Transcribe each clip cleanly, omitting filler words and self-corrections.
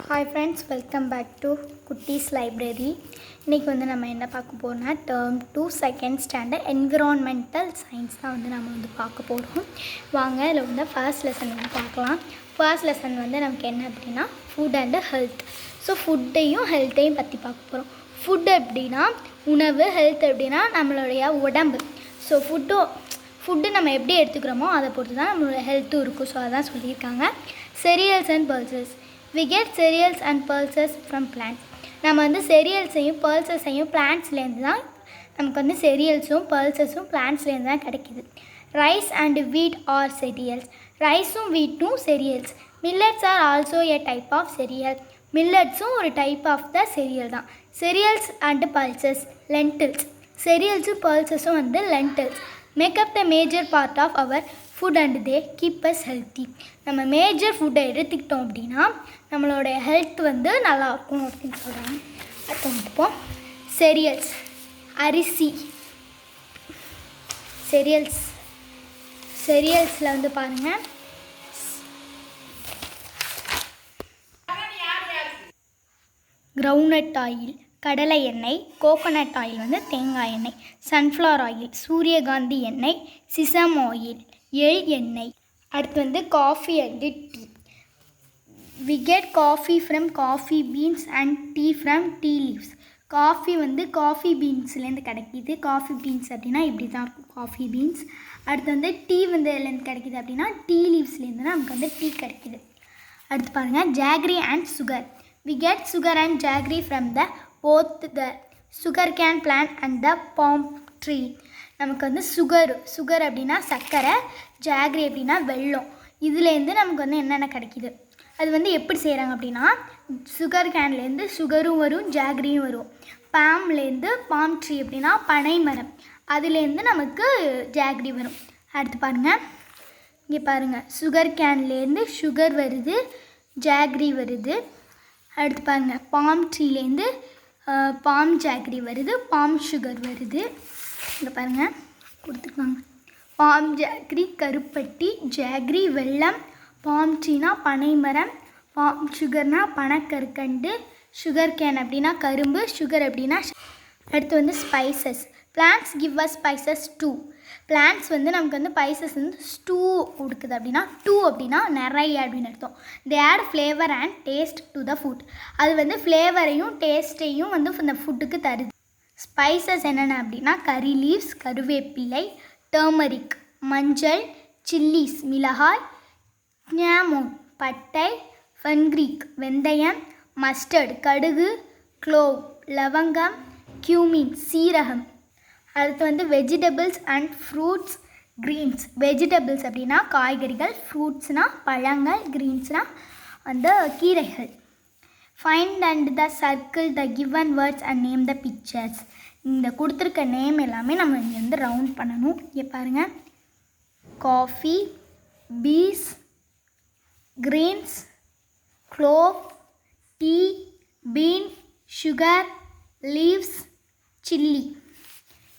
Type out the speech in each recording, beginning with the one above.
Hi friends, welcome back to குட்டீஸ் library. இன்றைக்கி நம்ம என்ன பார்க்க போகிறோம்னா term 2 second standard environmental science தான் நம்ம பார்க்க போகிறோம். வாங்க இதில் ஃபர்ஸ்ட் லெசன் பார்க்கலாம். ஃபர்ஸ்ட் லெசன் நமக்கு என்ன அப்படின்னா ஃபுட் அண்டு ஹெல்த். ஸோ ஃபுட்டையும் ஹெல்த்தையும் பற்றி பார்க்க போகிறோம். ஃபுட் எப்படின்னா உணவு, ஹெல்த் எப்படின்னா நம்மளுடைய உடம்பு. ஸோ ஃபுட்டு நம்ம எப்படி எடுத்துக்கிறோமோ அதை பொறுத்து தான் நம்மளோட ஹெல்த்தும் இருக்கும். ஸோ அதான் சொல்லியிருக்காங்க. cereals and pulses. We get cereals and pulses from plants. நம்ம cerealsையும் pulsesையும் பிளான்ட்ஸ்லேருந்து தான் நமக்கு cerealஸும் pulsesும் பிளான்ட்ஸ்லேருந்து தான் கிடைக்கிது. Rice and wheat are cereals. ரைஸும் வீட்டும் cereals. Millets are also a type of cereal. மில்லட்ஸும் ஒரு டைப் ஆஃப் த cereal தான். Cereals and pulses, lentils. cerealஸும் pulsesும் lentils make up the major part of our food and they keep us healthy. நம்ம major ஃபுட்டை எடுத்துக்கிட்டோம் அப்படின்னா நம்மளோட health நல்லாயிருக்கும் அப்படின்னு சொல்கிறாங்க. அடுத்து வந்துப்போம் cereals, அரிசி. cerealஸில் பாருங்கள், கிரவுண்ட்நட் ஆயில், கடலை எண்ணெய், கோகோனட் ஆயில் தேங்காய் எண்ணெய், சன்ஃப்ளவர் ஆயில், சூரியகாந்தி எண்ணெய், சிசம் ஆயில், எள் எண்ணெய். அடுத்து coffee and tea. We get coffee from coffee beans and tea from tea leaves. Coffee coffee பீன்ஸ்லேருந்து கிடைக்கிது. காஃபி பீன்ஸ் அப்படின்னா இப்படி தான் இருக்கும் காஃபி பீன்ஸ். அடுத்து டீ எதுலேருந்து கிடைக்கிது அப்படின்னா டீ லீவ்ஸ்லேருந்து நமக்கு டீ கிடைக்கிது. அடுத்து பாருங்கள் jaggery and sugar. We get sugar and jaggery from both the sugarcane plant and the palm tree. நமக்கு சுகர் அப்படின்னா சர்க்கரை, ஜாகரி அப்படின்னா வெல்லம். இதுலேருந்து நமக்கு என்னென்ன கிடைக்கிது, அது எப்படி செய்கிறாங்க அப்படின்னா சுகர் கேன்லேருந்து சுகரும் வரும், ஜாகரியும் வரும். பாம்லேருந்து பாம் ட்ரீ அப்படின்னா பனை மரம், அதுலேருந்து நமக்கு ஜாகரி வரும். அடுத்து பாருங்கள், இங்கே பாருங்கள், சுகர் கேன்லேருந்து சுகர் வருது, ஜாகரி வருது. அடுத்து பாருங்கள், பாம் ட்ரீலேருந்து பாம் ஜாகரி வருது, பாம் சுகர் வருது. இங்கே பாருங்கள் கொடுத்துருக்காங்க, பாம் ஜாகரி கருப்பட்டி, ஜாகரி வெல்லம், பாம் ட்ரீனா பனைமரம், பாம் சுகர்னா பனக்கற்கண்டு, சுகர் கேன் அப்படின்னா கரும்பு, சுகர் அப்படின்னா. அடுத்து spices. Plants give us spices too. Plants நமக்கு ஸ்பைசஸ் ஸ்டூ கொடுக்குது அப்படின்னா டூ அப்படின்னா நிறைய அப்படின்னு அர்த்தம். They add flavour and taste to the food. அது ஃப்ளேவரையும் டேஸ்ட்டையும் இந்த ஃபுட்டுக்கு தருது. ஸ்பைசஸ் என்னென்ன அப்படின்னா கறி லீவ்ஸ், கருவேப்பிலை, டர்மரிக் மஞ்சள், சில்லிஸ் மிளகாய், ஞாமோன் பட்டை, ஃபென்க்ரீக் வெந்தயம், மஸ்டர்ட் கடுகு, க்ளோவ் லவங்கம், கியூமின் சீரகம். அடுத்து vegetables and fruits, greens. Vegetables அப்படின்னா காய்கறிகள், ஃப்ரூட்ஸ்னால் பழங்கள், க்ரீன்ஸ்னால் கீரைகள். Find and the circle the given words and name the pictures. இந்த கொடுத்துருக்க நேம் எல்லாமே நம்ம இங்கேருந்து ரவுண்ட் பண்ணணும். இங்கே பாருங்கள், coffee, peas, greens, clove, tea, bean, sugar, leaves, chilli.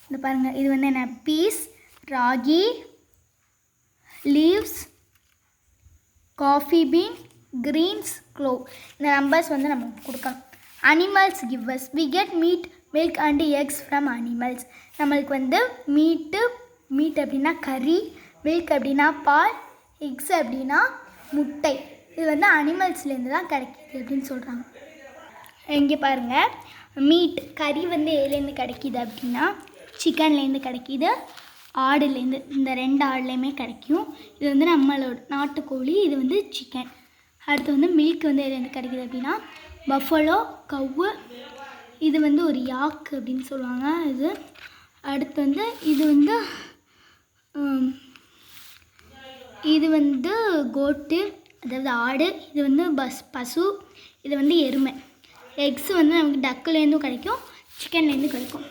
இந்த பாருங்கள், இது என்ன peas, ragi, leaves, coffee bean, greens, clove. இந்த நம்பர்ஸ் நம்ம கொடுக்கலாம். Animals give us. We get meat, milk and eggs from animals. நம்மளுக்கு மீட் அப்படின்னா கறி, மில்க் அப்படின்னா பால், எக்ஸ் அப்படின்னா முட்டை. இது அனிமல்ஸ்லேருந்து தான் கிடைக்கிது அப்படின்னு சொல்கிறாங்க. இங்கே பாருங்கள், மீட் கறி எதுலேருந்து கிடைக்கிது அப்படின்னா சிக்கன்லேருந்து கிடைக்கிது, ஆடுலேருந்து. இந்த 2 ஆடுலேயுமே கிடைக்கும். இது நம்மளோட நாட்டுக்கோழி, இது சிக்கன். அடுத்து மில்க் எதுலேருந்து கிடைக்கிது அப்படின்னா பஃபலோ, கவ்வு. இது ஒரு யாக்கு அப்படின்னு சொல்லுவாங்க இது. அடுத்து இது கோட்டு அதாவது ஆடு. இது பசு. இது எருமை. எக்ஸ் நமக்கு டக்குலேருந்தும் கிடைக்கும், சிக்கன்லேருந்து கிடைக்கும்.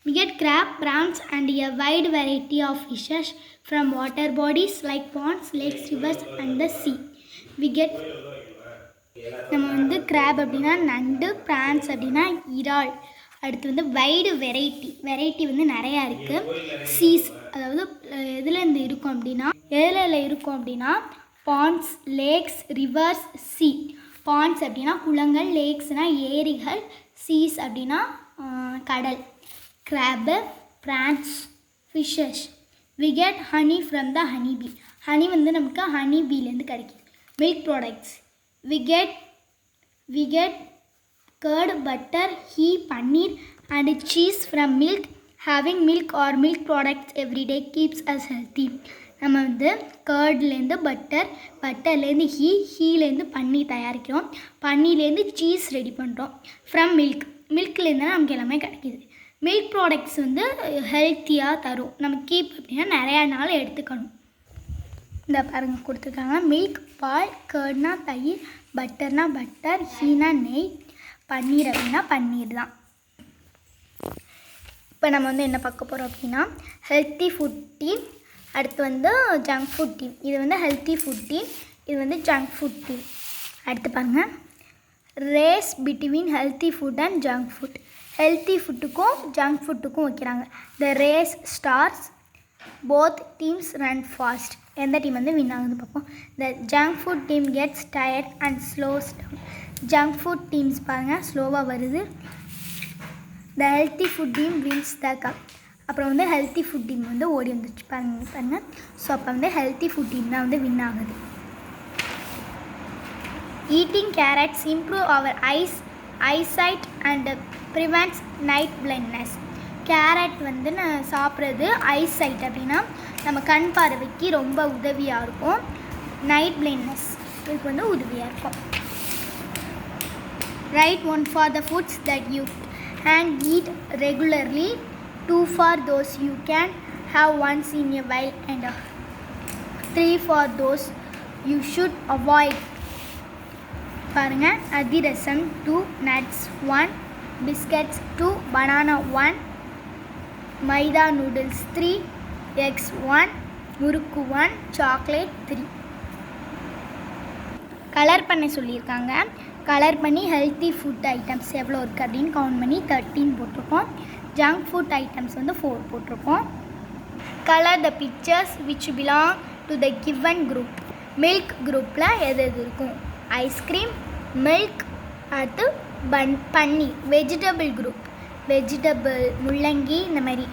We get crab, prawns and a wide variety of fishes from water bodies like ponds, lakes, rivers and the sea. We get நம்ம crab அப்படின்னா நண்டு, prawns அப்படின்னா இறால். அடுத்து வைடு வெரைட்டி நிறையா இருக்குது. சீஸ் அதாவது எதுலேருந்து இருக்கும் அப்படின்னா ponds, lakes, rivers, sea. Ponds அப்படின்னா குளங்கள், லேக்ஸ்னால் ஏரிகள், சீஸ் அப்படின்னா கடல். Crab, prawns, fishes. We get honey from the honey bee. Honey வந்து நமக்கு ஹனி பீலேருந்து கிடைக்கிது. Milk products. We get curd, butter, ghee, paneer and cheese from milk. Having milk or milk products every day keeps us healthy. நம்ம வந்து கர்ட்லேருந்து பட்டர்லேருந்து ஹீலேருந்து பன்னீர் தயாரிக்கிறோம். பன்னீர்லேருந்து cheese ready பண்ணுறோம். From மில்க்லேருந்து நமக்கு எல்லாமே கிடைக்கிது. மில்க் ப்ராடக்ட்ஸ் வந்து ஹெல்த்தியாக தரும். நம்ம கீப் அப்படின்னா நிறையா நாள் எடுத்துக்கணும். இந்த பாருங்க கொடுத்துருக்காங்க. மில்க் பால், கர்ட்னா தயிர், பட்டர்னா பட்டர், ஹீனா நெய், பன்னீர் அப்படின்னா பன்னீர் தான். இப்போ நம்ம வந்து என்ன பார்க்க போகிறோம் அப்படின்னா ஹெல்த்தி ஃபுட் டீம், அடுத்து வந்து ஜங்க் ஃபுட் டீம். இது வந்து ஹெல்த்தி ஃபுட் டீம், இது வந்து ஜங்க் ஃபுட் டீம். அடுத்து பாருங்கள், race between healthy food and junk food. Healthy ஃபுட்டுக்கும் ஜங்க் ஃபுட்டுக்கும் வைக்கிறாங்க. The race starts, both teams run fast. எந்த டீம் வந்து வின் ஆகுது பார்ப்போம். The junk food team gets tired and slows down. Junk food teams பாருங்கள் ஸ்லோவாக வருது. The healthy food team wins the cup. அப்புறம் வந்து ஹெல்த்தி ஃபுட் டீம் வந்து ஓடி வந்துச்சு பாருங்கள். ஸோ அப்போ வந்து ஹெல்த்தி ஃபுட் டீம் தான் வந்து வின் ஆகுது. Eating carrots improve our eyesight and prevents night blindness. Carrot வந்து சாப்பிட்றது ஐசைட் அப்படின்னா நம்ம கண் பார்வைக்கு ரொம்ப உதவியாக இருக்கும். நைட் பிளைண்ட்னஸ் இதுக்கு வந்து உதவியாக இருக்கும். Write 1 for the foods that you can eat regularly, 2 for those you can have once in a while, and 3 for those you should avoid. பாருங்க, அதிரசம் 2, nuts 1, biscuits 2, banana 1, மைதா noodles 3, eggs 1, முறுக்கு 1, chocolate 3. Colour பண்ண சொல்லியிருக்காங்க. Colour பண்ணி healthy food items எவ்வளோ இருக்குது அப்படின்னு count பண்ணி 13 போட்டிருக்கோம். ஜங்க் ஃபுட் ஐட்டம்ஸ் வந்து 4 போட்டிருக்கோம். Colour the pictures which belong to the given group. Milk குரூப்பில் எது இருக்கும்? ஐஸ்கிரீம், மில்க், அடுத்து பன்னீர். வெஜிடபிள் குரூப், வெஜிடபிள் முள்ளங்கி இந்த மாதிரி.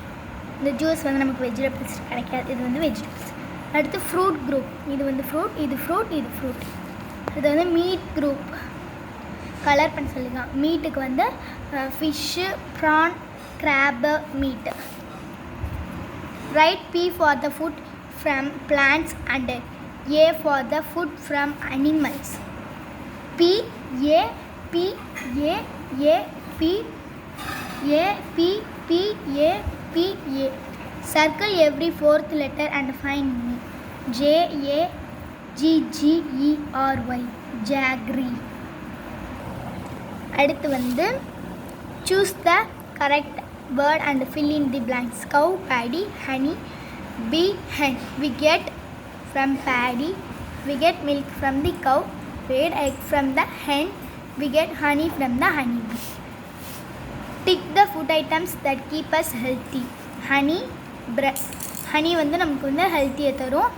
இந்த ஜூஸ் வந்து நமக்கு வெஜிடபிள்ஸ் கிடைக்காது, இது வந்து வெஜிடபிள்ஸ். அடுத்து ஃப்ரூட் குரூப், இது வந்து ஃப்ரூட், இது ஃப்ரூட், இது ஃப்ரூட். இது வந்து மீட் குரூப். கலர் பண்ண சொல்லிக்கலாம். மீட்டுக்கு வந்து ஃபிஷ்ஷு, ப்ரான், கிராப்பு, மீட்டு. Right P for the food from plants and A for the food from animals. P A P A A P A P P A P A. Circle every fourth letter and find me. J A G G E R Y, jaggery. அடுத்து வந்து choose the correct word and fill in the blanks. Cow, paddy, honey, bee, hen. We get from paddy, we get milk from the cow, we get egg from the hen, we get honey from the honey bee. Tick the food items that keep us healthy. Honey, bread. honey வந்து நமக்கு வந்து ஹெல்த்தியை தரும்.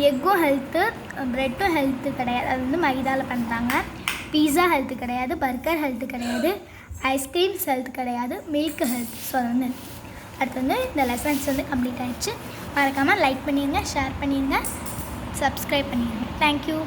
எக்கும் health, ப்ரெட்டும் health கிடையாது, அது வந்து மைதாவில் பண்ணுறாங்க. பீஸா health கிடையாது, burger health கிடையாது, ஐஸ்கிரீம்ஸ் ஹெல்த் கிடையாது, மில்க் ஹெல்த். ஸோ அது வந்து அடுத்து வந்து இந்த லெசன்ஸ் வந்து கம்ப்ளீட் ஆகிடுச்சு. மறக்காமல் லைக் பண்ணிடுங்க, ஷேர் பண்ணிடுங்க, சப்ஸ்கிரைப் பண்ணிடுங்க. தேங்க்யூ.